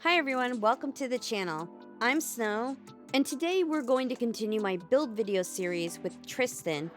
Hi everyone, welcome to the channel. I'm Snow, and today we're going to continue my build video series with Tristan.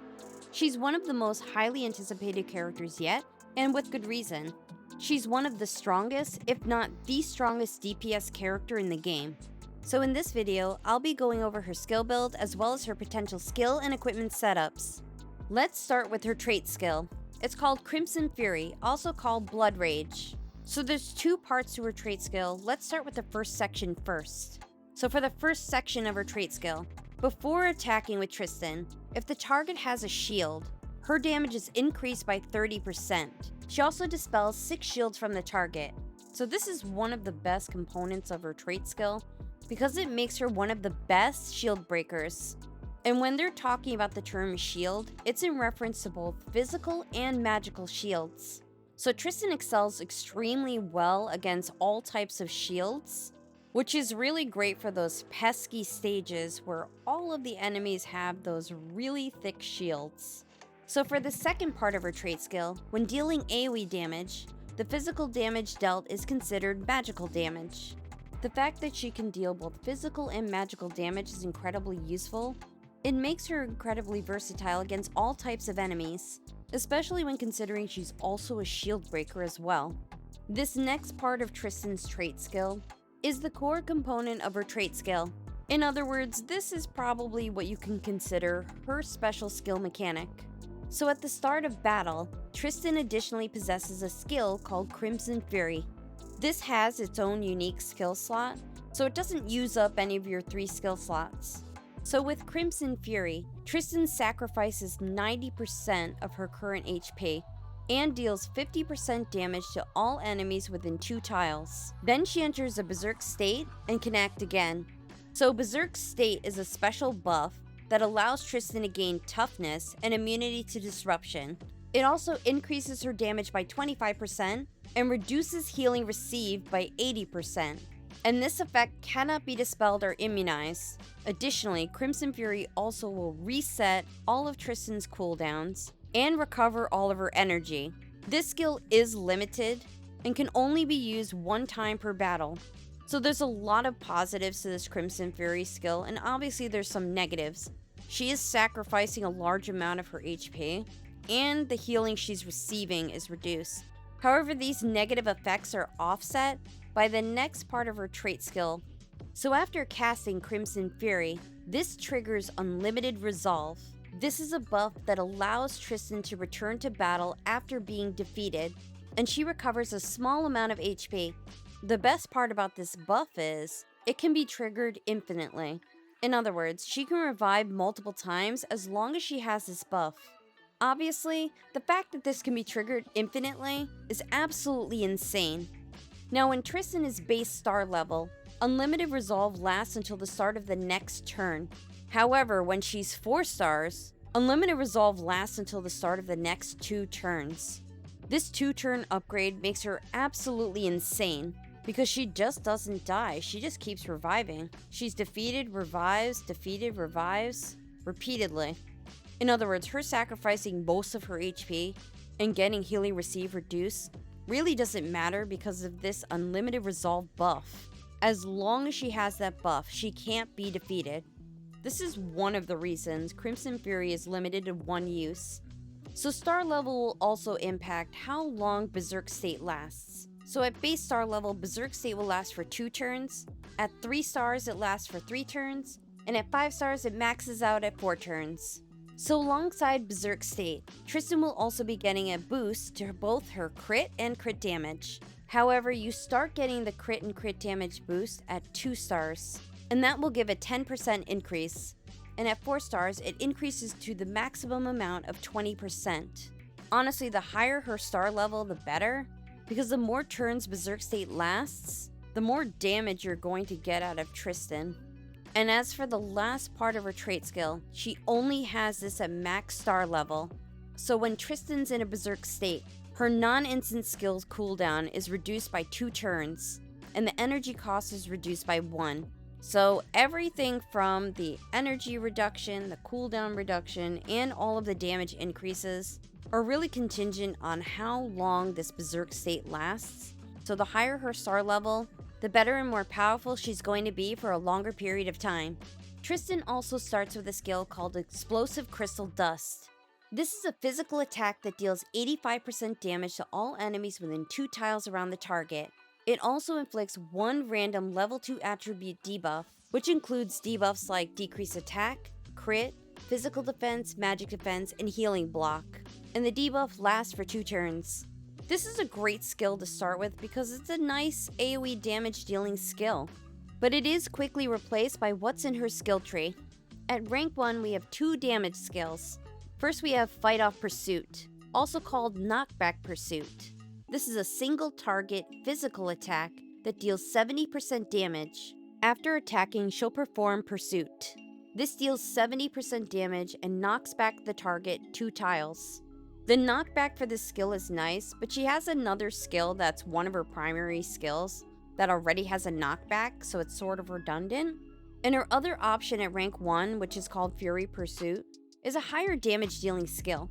She's one of the most highly anticipated characters yet, and with good reason. She's one of the strongest, if not the strongest DPS character in the game. So in this video, I'll be going over her skill build as well as her potential skill and equipment setups. Let's start with her trait skill. It's called Crimson Fury, also called Blood Rage. So there's two parts to her trait skill. Let's start with the first section first. So for the first section of her trait skill, before attacking with Tristan, if the target has a shield, her damage is increased by 30%. She also dispels 6 shields from the target. So this is one of the best components of her trait skill because it makes her one of the best shield breakers. And when they're talking about the term shield, it's in reference to both physical and magical shields. So Tristan excels extremely well against all types of shields, which is really great for those pesky stages where all of the enemies have those really thick shields. So for the second part of her trait skill, when dealing AoE damage, the physical damage dealt is considered magical damage. The fact that she can deal both physical and magical damage is incredibly useful. It makes her incredibly versatile against all types of enemies, especially when considering she's also a shield breaker as well. This next part of Tristan's trait skill is the core component of her trait skill. In other words, this is probably what you can consider her special skill mechanic. So at the start of battle, Tristan additionally possesses a skill called Crimson Fury. This has its own unique skill slot, so it doesn't use up any of your 3 skill slots. So with Crimson Fury, Tristan sacrifices 90% of her current HP and deals 50% damage to all enemies within 2 tiles. Then she enters a Berserk state and can act again. So Berserk state is a special buff that allows Tristan to gain toughness and immunity to disruption. It also increases her damage by 25% and reduces healing received by 80%. And this effect cannot be dispelled or immunized. Additionally, Crimson Fury also will reset all of Tristan's cooldowns and recover all of her energy. This skill is limited and can only be used 1 time per battle. So there's a lot of positives to this Crimson Fury skill, and obviously there's some negatives. She is sacrificing a large amount of her HP, and the healing she's receiving is reduced. However, these negative effects are offset by the next part of her trait skill. So after casting Crimson Fury, this triggers Unlimited Resolve. This is a buff that allows Tristan to return to battle after being defeated, and she recovers a small amount of HP. The best part about this buff is, it can be triggered infinitely. In other words, she can revive multiple times as long as she has this buff. Obviously, the fact that this can be triggered infinitely is absolutely insane. Now, when Tristan is base star level, Unlimited Resolve lasts until the start of the next turn. However, when she's 4 stars, Unlimited Resolve lasts until the start of the next 2 turns. This 2-turn upgrade makes her absolutely insane because she just doesn't die, she just keeps reviving. She's defeated, revives, repeatedly. In other words, her sacrificing most of her HP and getting healing received reduced really doesn't matter because of this Unlimited Resolve buff. As long as she has that buff, she can't be defeated. This is one of the reasons Crimson Fury is limited to 1 use. So star level will also impact how long Berserk state lasts. So at base star level, Berserk state will last for 2 turns, at 3 stars it lasts for 3 turns, and at 5 stars it maxes out at 4 turns. So alongside Berserk state, Tristan will also be getting a boost to both her crit and crit damage. However, you start getting the crit and crit damage boost at 2 stars, and that will give a 10% increase. And at 4 stars, it increases to the maximum amount of 20%. Honestly, the higher her star level, the better, because the more turns Berserk state lasts, the more damage you're going to get out of Tristan. And as for the last part of her trait skill, she only has this at max star level. So when Tristan's in a Berserk state, her non-instant skills cooldown is reduced by 2 turns, and the energy cost is reduced by 1. So everything from the energy reduction, the cooldown reduction, and all of the damage increases are really contingent on how long this Berserk state lasts. So the higher her star level, the the better and more powerful she's going to be for a longer period of time. Tristan also starts with a skill called Explosive Crystal Dust. This is a physical attack that deals 85% damage to all enemies within 2 tiles around the target. It also inflicts one random level 2 attribute debuff, which includes debuffs like decrease attack, crit, physical defense, magic defense, and healing block. And the debuff lasts for 2 turns. This is a great skill to start with because it's a nice AoE damage dealing skill. But it is quickly replaced by what's in her skill tree. At rank 1, we have 2 damage skills. First, we have Fight Off Pursuit, also called Knockback Pursuit. This is a single target physical attack that deals 70% damage. After attacking, she'll perform Pursuit. This deals 70% damage and knocks back the target 2 tiles. The knockback for this skill is nice, but she has another skill that's one of her primary skills that already has a knockback, so it's sort of redundant. And her other option at rank 1, which is called Fury Pursuit, is a higher damage dealing skill.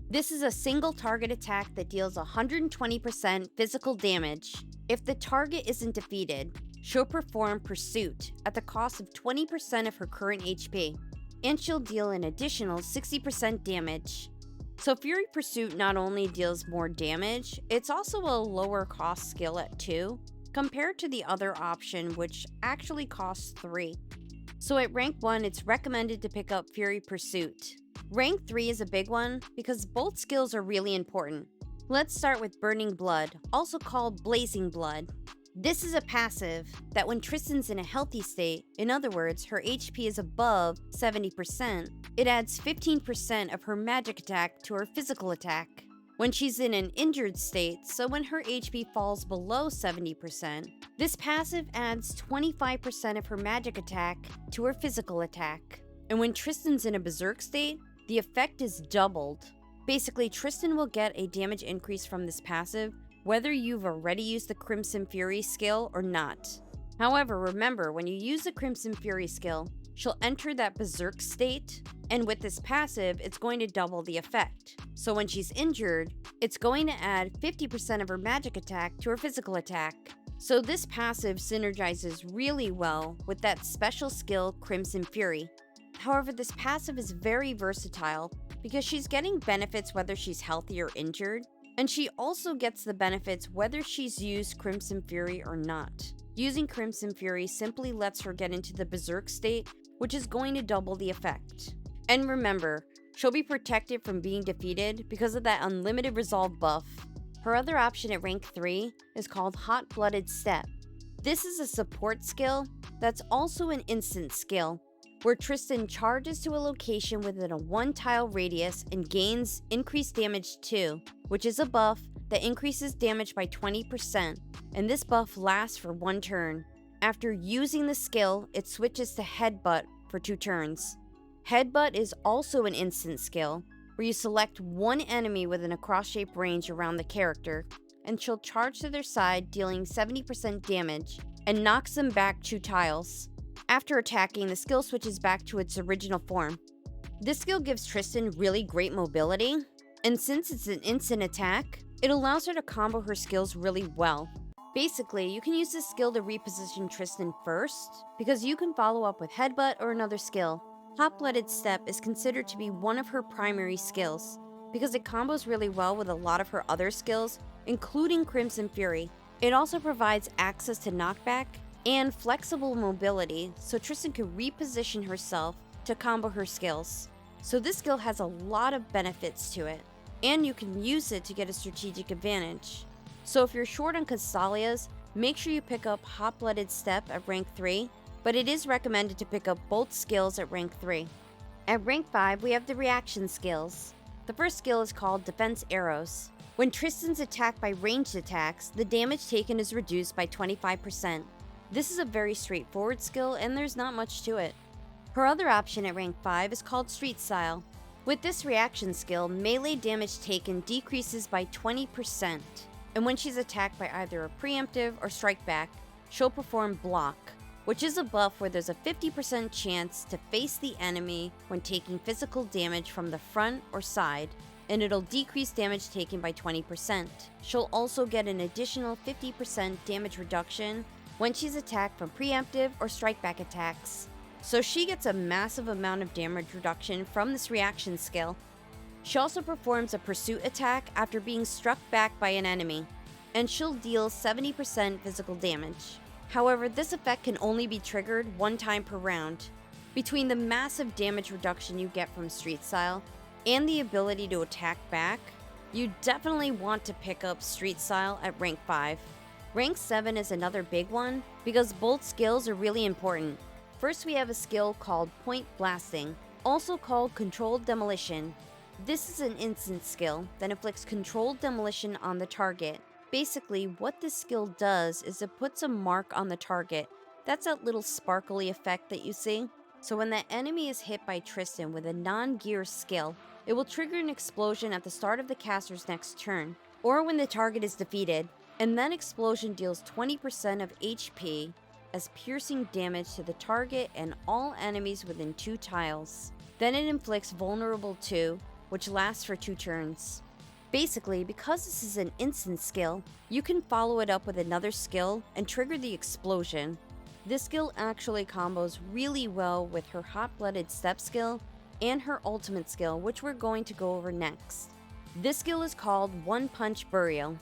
This is a single target attack that deals 120% physical damage. If the target isn't defeated, she'll perform Pursuit at the cost of 20% of her current HP, and she'll deal an additional 60% damage. So Fury Pursuit not only deals more damage, it's also a lower cost skill at 2, compared to the other option which actually costs 3. So at rank 1, it's recommended to pick up Fury Pursuit. Rank 3 is a big one because both skills are really important. Let's start with Burning Blood, also called Blazing Blood. This is a passive that when Tristan's in a healthy state, in other words, her HP is above 70%, it adds 15% of her magic attack to her physical attack. When she's in an injured state, so when her HP falls below 70%, this passive adds 25% of her magic attack to her physical attack. And when Tristan's in a berserk state, the effect is doubled. Basically, Tristan will get a damage increase from this passive, whether you've already used the Crimson Fury skill or not. However, remember, when you use the Crimson Fury skill, she'll enter that berserk state, and with this passive, it's going to double the effect. So when she's injured, it's going to add 50% of her magic attack to her physical attack. So this passive synergizes really well with that special skill, Crimson Fury. However, this passive is very versatile because she's getting benefits whether she's healthy or injured, and she also gets the benefits whether she's used Crimson Fury or not. Using Crimson Fury simply lets her get into the berserk state, which is going to double the effect. And remember, she'll be protected from being defeated because of that unlimited resolve buff. Her other option at rank 3 is called Hot-Blooded Step. This is a support skill that's also an instant skill, where Tristan charges to a location within a 1-tile radius and gains increased damage too, which is a buff that increases damage by 20%, and this buff lasts for 1 turn. After using the skill, it switches to Headbutt for 2 turns. Headbutt is also an instant skill, where you select one enemy within a cross-shaped range around the character, and she'll charge to their side, dealing 70% damage, and knocks them back 2 tiles. After attacking, the skill switches back to its original form. This skill gives Tristan really great mobility, and since it's an instant attack, it allows her to combo her skills really well. Basically, you can use this skill to reposition Tristan first, because you can follow up with Headbutt or another skill. Hot-Blooded Step is considered to be one of her primary skills, because it combos really well with a lot of her other skills, including Crimson Fury. It also provides access to knockback and flexible mobility, so Tristan can reposition herself to combo her skills. So this skill has a lot of benefits to it, and you can use it to get a strategic advantage. So if you're short on Castalias, make sure you pick up Hot-Blooded Step at rank 3, but it is recommended to pick up both skills at rank 3. At rank 5, we have the reaction skills. The first skill is called Defense Arrows. When Tristan's attacked by ranged attacks, the damage taken is reduced by 25%. This is a very straightforward skill, and there's not much to it. Her other option at rank 5 is called Street Style. With this reaction skill, melee damage taken decreases by 20%, and when she's attacked by either a preemptive or strike back, she'll perform Block, which is a buff where there's a 50% chance to face the enemy when taking physical damage from the front or side, and it'll decrease damage taken by 20%. She'll also get an additional 50% damage reduction when she's attacked from preemptive or strike back attacks. So she gets a massive amount of damage reduction from this reaction skill. She also performs a pursuit attack after being struck back by an enemy, and she'll deal 70% physical damage. However, this effect can only be triggered one time per round. Between the massive damage reduction you get from Street Style and the ability to attack back, you definitely want to pick up Street Style at rank 5. Rank 7 is another big one because both skills are really important. First, we have a skill called Point Blasting, also called Controlled Demolition. This is an instant skill that inflicts controlled demolition on the target. Basically, what this skill does is it puts a mark on the target. That's that little sparkly effect that you see. So when the enemy is hit by Tristan with a non-gear skill, it will trigger an explosion at the start of the caster's next turn, or when the target is defeated, and that explosion deals 20% of HP as piercing damage to the target and all enemies within 2 tiles. Then it inflicts Vulnerable 2, which lasts for 2 turns. Basically, because this is an instant skill, you can follow it up with another skill and trigger the explosion. This skill actually combos really well with her Hot-Blooded Step skill and her ultimate skill, which we're going to go over next. This skill is called One Punch Burial.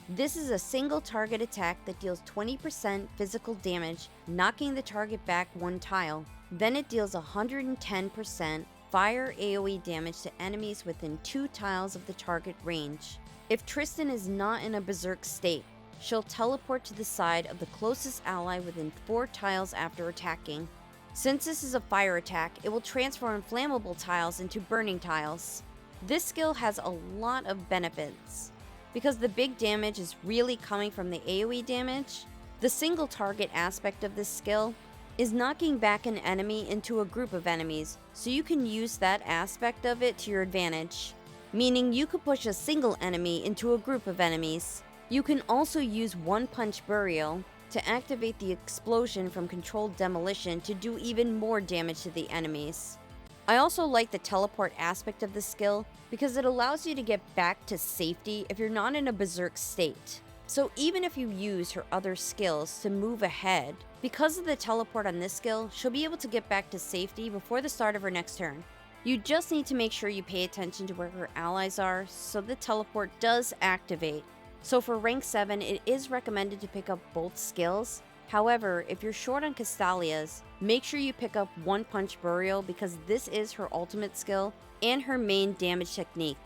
This is a single target attack that deals 20% physical damage, knocking the target back 1 tile. Then it deals 110% fire AoE damage to enemies within 2 tiles of the target range. If Tristan is not in a berserk state, she'll teleport to the side of the closest ally within 4 tiles after attacking. Since this is a fire attack, it will transform flammable tiles into burning tiles. This skill has a lot of benefits. Because the big damage is really coming from the AoE damage, the single target aspect of this skill is knocking back an enemy into a group of enemies, so you can use that aspect of it to your advantage. Meaning you could push a single enemy into a group of enemies. You can also use One Punch Burial to activate the explosion from Controlled Demolition to do even more damage to the enemies. I also like the teleport aspect of the skill because it allows you to get back to safety if you're not in a berserk state. So even if you use her other skills to move ahead, because of the teleport on this skill, she'll be able to get back to safety before the start of her next turn. You just need to make sure you pay attention to where her allies are so the teleport does activate. So for rank 7, it is recommended to pick up both skills. However, if you're short on Castalia's, make sure you pick up One Punch Burial because this is her ultimate skill and her main damage technique.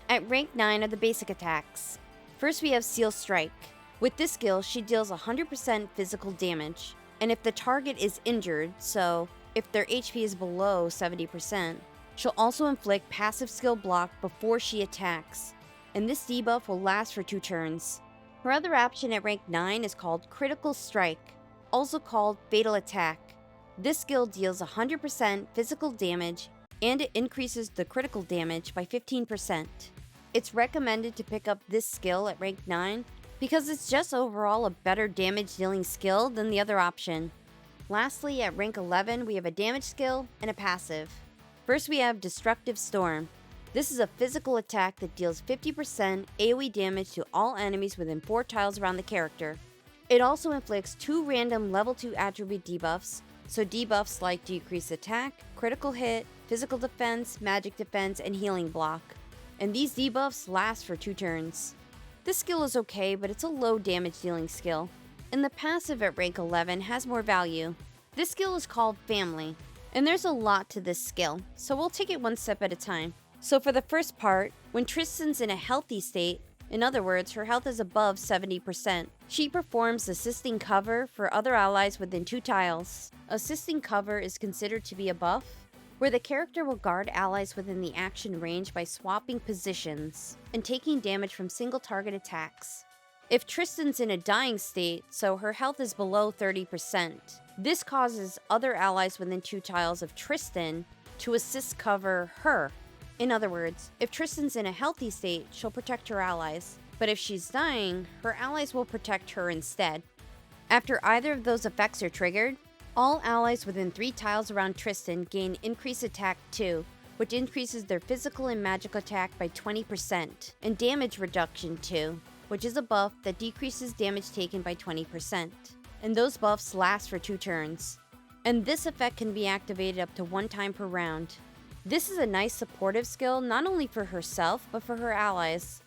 At rank 9 are the basic attacks. First we have Seal Strike. With this skill, she deals 100% physical damage, and if the target is injured, so if their HP is below 70%, she'll also inflict passive skill block before she attacks, and this debuff will last for 2 turns. Her other option at rank 9 is called Critical Strike, also called Fatal Attack. This skill deals 100% physical damage, and it increases the critical damage by 15%. It's recommended to pick up this skill at rank 9 because it's just overall a better damage dealing skill than the other option. Lastly, at rank 11, we have a damage skill and a passive. First we have Destructive Storm. This is a physical attack that deals 50% AoE damage to all enemies within 4 tiles around the character. It also inflicts 2 random level 2 attribute debuffs, so debuffs like decreased attack, critical hit, physical defense, magic defense, and healing block. And these debuffs last for 2 turns. This skill is okay, but it's a low damage dealing skill. And the passive at rank 11 has more value. This skill is called Family, and there's a lot to this skill, so we'll take it one step at a time. So for the first part, when Tristan's in a healthy state, in other words, her health is above 70%, she performs Assisting Cover for other allies within 2 tiles. Assisting Cover is considered to be a buff, where the character will guard allies within the action range by swapping positions and taking damage from single target attacks. If Tristan's in a dying state, so her health is below 30%, this causes other allies within 2 tiles of Tristan to assist cover her. In other words, if Tristan's in a healthy state, she'll protect her allies, but if she's dying, her allies will protect her instead. After either of those effects are triggered, all allies within 3 tiles around Tristan gain Increased Attack 2, which increases their physical and magic attack by 20%, and Damage Reduction 2, which is a buff that decreases damage taken by 20%. and those buffs last for 2 turns. And this effect can be activated up to 1 time per round. This is a nice supportive skill not only for herself, but for her allies.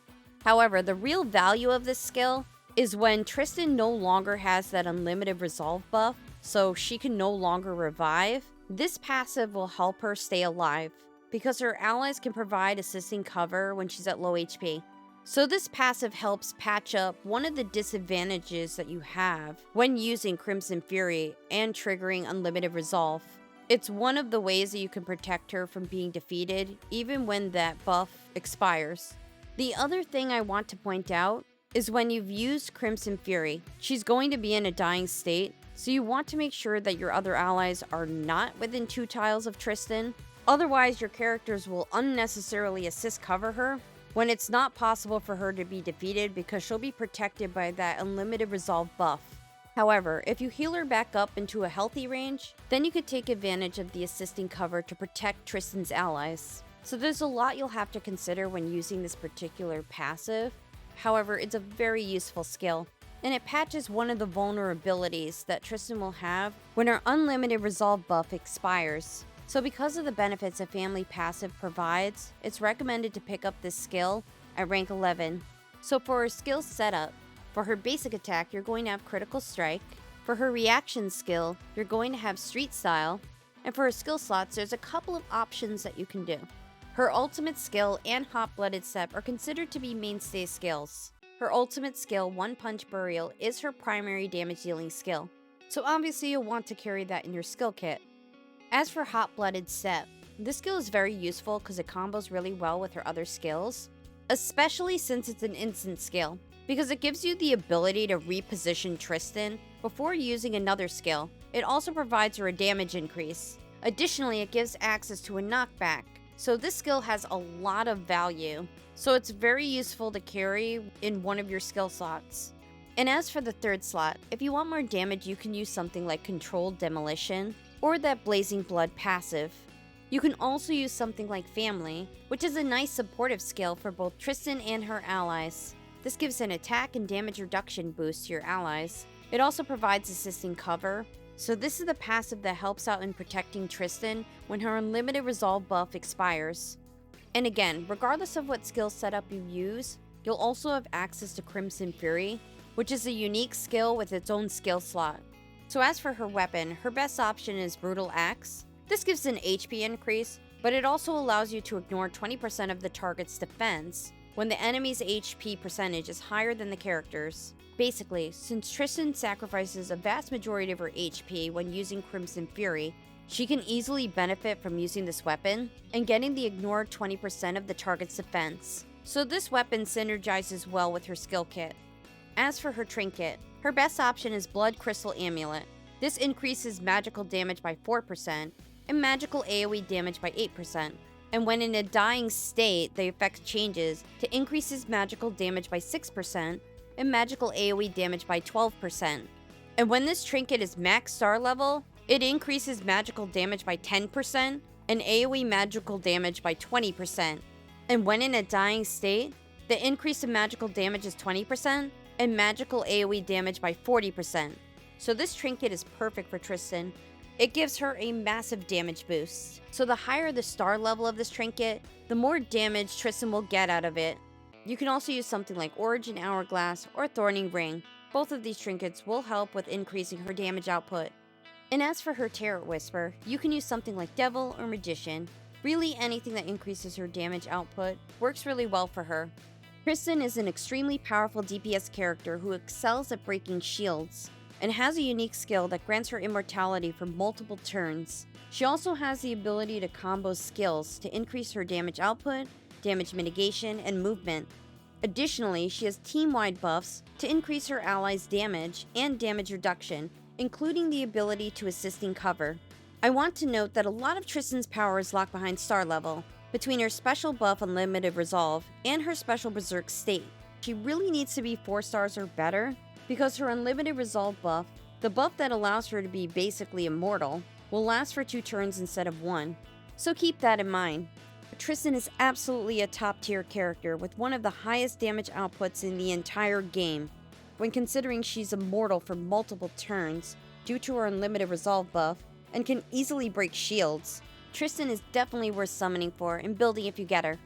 However, the real value of this skill is when Tristan no longer has that unlimited resolve buff, so she can no longer revive. This passive will help her stay alive, because her allies can provide assisting cover when she's at low HP. So this passive helps patch up one of the disadvantages that you have when using Crimson Fury and triggering unlimited resolve. It's one of the ways that you can protect her from being defeated even when that buff expires. The other thing I want to point out is when you've used Crimson Fury, she's going to be in a dying state, so you want to make sure that your other allies are not within 2 tiles of Tristan. Otherwise, your characters will unnecessarily assist cover her when it's not possible for her to be defeated because she'll be protected by that unlimited resolve buff. However, if you heal her back up into a healthy range, then you could take advantage of the assisting cover to protect Tristan's allies. So there's a lot you'll have to consider when using this particular passive. However, it's a very useful skill, and it patches one of the vulnerabilities that Tristan will have when her unlimited resolve buff expires. So because of the benefits a family passive provides, it's recommended to pick up this skill at rank 11. So for her skill setup, for her basic attack, you're going to have Critical Strike. For her reaction skill, you're going to have Street Style. And for her skill slots, there's a couple of options that you can do. Her ultimate skill and Hot-Blooded Step are considered to be mainstay skills. Her ultimate skill, One Punch Burial, is her primary damage dealing skill. So obviously you'll want to carry that in your skill kit. As for Hot-Blooded Step, this skill is very useful because it combos really well with her other skills, especially since it's an instant skill, because it gives you the ability to reposition Tristan before using another skill. It also provides her a damage increase. Additionally, it gives access to a knockback, so this skill has a lot of value. So it's very useful to carry in one of your skill slots. And as for the third slot, if you want more damage, you can use something like Controlled Demolition or that Blazing Blood passive. You can also use something like Family, which is a nice supportive skill for both Tristan and her allies. This gives an attack and damage reduction boost to your allies. It also provides assisting cover, so this is the passive that helps out in protecting Tristan when her unlimited resolve buff expires. And again, regardless of what skill setup you use, you'll also have access to Crimson Fury, which is a unique skill with its own skill slot. So as for her weapon, her best option is Brutal Axe. This gives an HP increase, but it also allows you to ignore 20% of the target's defense when the enemy's HP percentage is higher than the character's. Basically, since Tristan sacrifices a vast majority of her HP when using Crimson Fury, she can easily benefit from using this weapon and getting the ignored 20% of the target's defense. So this weapon synergizes well with her skill kit. As for her trinket, her best option is Blood Crystal Amulet. This increases magical damage by 4% and magical AoE damage by 8%. And when in a dying state, the effect changes to increases magical damage by 6% and magical AoE damage by 12%. And when this trinket is max star level, it increases magical damage by 10% and AoE magical damage by 20%. And when in a dying state, the increase in magical damage is 20% and magical AoE damage by 40%. So this trinket is perfect for Tristan. It gives her a massive damage boost. So the higher the star level of this trinket, the more damage Tristan will get out of it. You can also use something like Origin Hourglass or Thorning Ring. Both of these trinkets will help with increasing her damage output. And as for her Terror Whisper, you can use something like Devil or Magician. Really anything that increases her damage output works really well for her. Tristan is an extremely powerful DPS character who excels at breaking shields and has a unique skill that grants her immortality for multiple turns. She also has the ability to combo skills to increase her damage output, damage mitigation, and movement. Additionally, she has team-wide buffs to increase her allies' damage and damage reduction, including the ability to assisting cover. I want to note that a lot of Tristan's power is locked behind star level, between her special buff Unlimited Resolve and her special Berserk state. She really needs to be 4 stars or better, because her Unlimited Resolve buff, the buff that allows her to be basically immortal, will last for 2 turns instead of 1. So keep that in mind. Tristan is absolutely a top tier character with one of the highest damage outputs in the entire game. when considering she's immortal for multiple turns due to her unlimited resolve buff and can easily break shields. Tristan is definitely worth summoning for and building if you get her.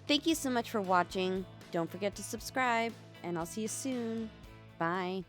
Thank you so much for watching. Don't forget to subscribe, and I'll see you soon. Bye.